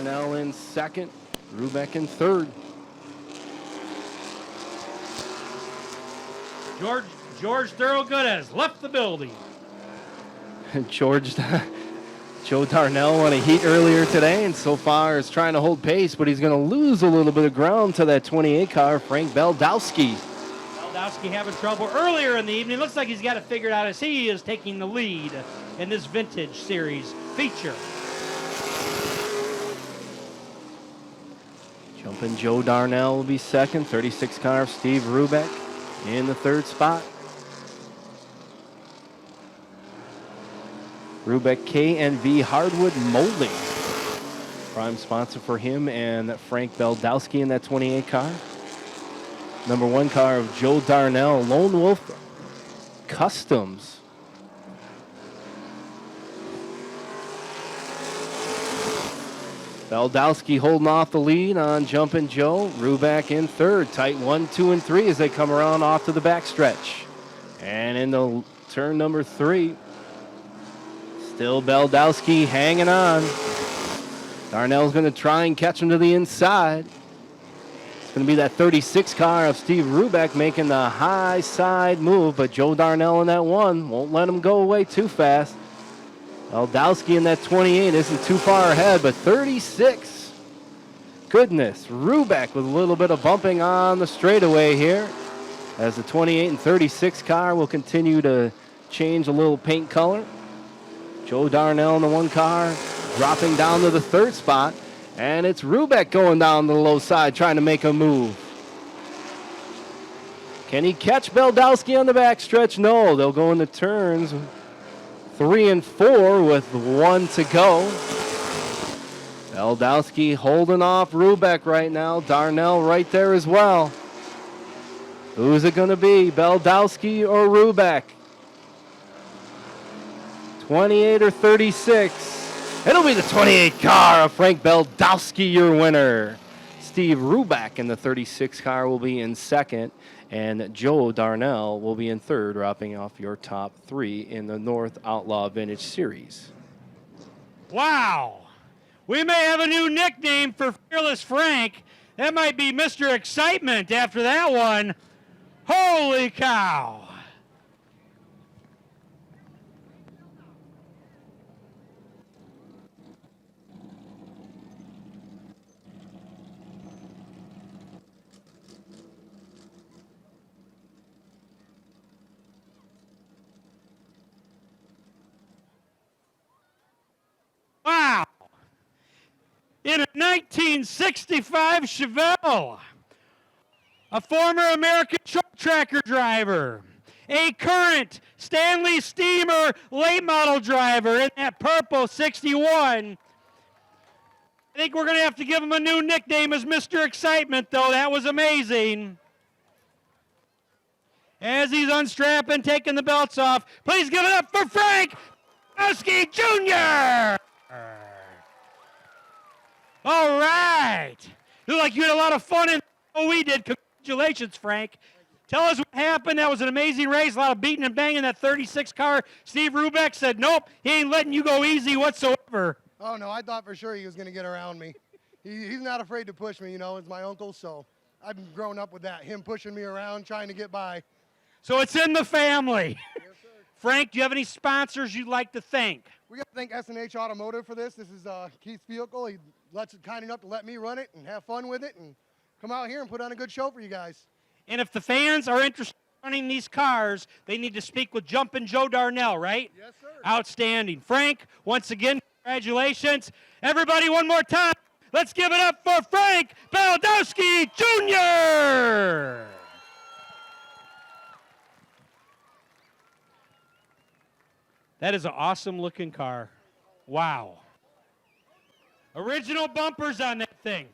Darnell in second, Rubeck in third. George Thorogood has left the building. Joe Darnell won a heat earlier today, and so far is trying to hold pace, but he's going to lose a little bit of ground to that 28 car, Frank Beldowski. Beldowski having trouble earlier in the evening. Looks like he's got it figured out as he is taking the lead in this Vintage Series feature. Jumping Joe Darnell will be second, 36 car, Steve Rubeck in the third spot. Rubeck K&V Hardwood Molding. Prime sponsor for him and Frank Beldowski in that 28 car. Number 1 car of Joe Darnell, Lone Wolf Customs. Beldowski holding off the lead on Jumpin' Joe. Rubeck in third. Tight 1, 2, and 3 as they come around off to the backstretch. And in the turn number 3, still Beldowski hanging on. Darnell's going to try and catch him to the inside. It's going to be that 36 car of Steve Rubeck making the high side move, but Joe Darnell in that 1 won't let him go away too fast. Beldowski in that 28 isn't too far ahead, but 36. Goodness, Rubeck with a little bit of bumping on the straightaway here, as the 28 and 36 car will continue to change a little paint color. Joe Darnell in the 1 car dropping down to the third spot, and it's Rubeck going down the low side trying to make a move. Can he catch Beldowski on the backstretch? No, they'll go into turns 3 and 4 with 1 to go. Beldowski holding off Rubeck right now. Darnell right there as well. Who's it going to be, Beldowski or Rubeck? 28 or 36. It'll be the 28 car of Frank Beldowski, your winner. Steve Rubeck in the 36 car will be in second, and Joe Darnell will be in third, dropping off your top 3 in the North Outlaw Vintage Series. Wow. We may have a new nickname for Fearless Frank. That might be Mr. Excitement after that one. Holy cow. Wow. In a 1965 Chevelle, a former American short tracker driver, a current Stanley Steamer late model driver in that purple 61. I think we're going to have to give him a new nickname as Mr. Excitement, though. That was amazing. As he's unstrapping, taking the belts off, please give it up for Frank Beldowski Jr. All right. Looked like you had a lot of fun in what we did. Congratulations, Frank. Tell us what happened. That was an amazing race. A lot of beating and banging. That 36 car. Steve Rubeck said, nope, he ain't letting you go easy whatsoever. Oh, no, I thought for sure he was going to get around me. He's not afraid to push me, you know. It's my uncle, so I've grown up with that, him pushing me around, trying to get by. So it's in the family. Yes, sir. Frank, do you have any sponsors you'd like to thank? We got to thank S&H Automotive for this. This is Keith's vehicle. He lets it kind enough to let me run it and have fun with it and come out here and put on a good show for you guys. And if the fans are interested in running these cars, they need to speak with Jumpin' Joe Darnell, right? Yes, sir. Outstanding. Frank, once again, congratulations. Everybody, one more time, let's give it up for Frank Beldowski Jr. That is an awesome looking car. Wow. Original bumpers on that thing.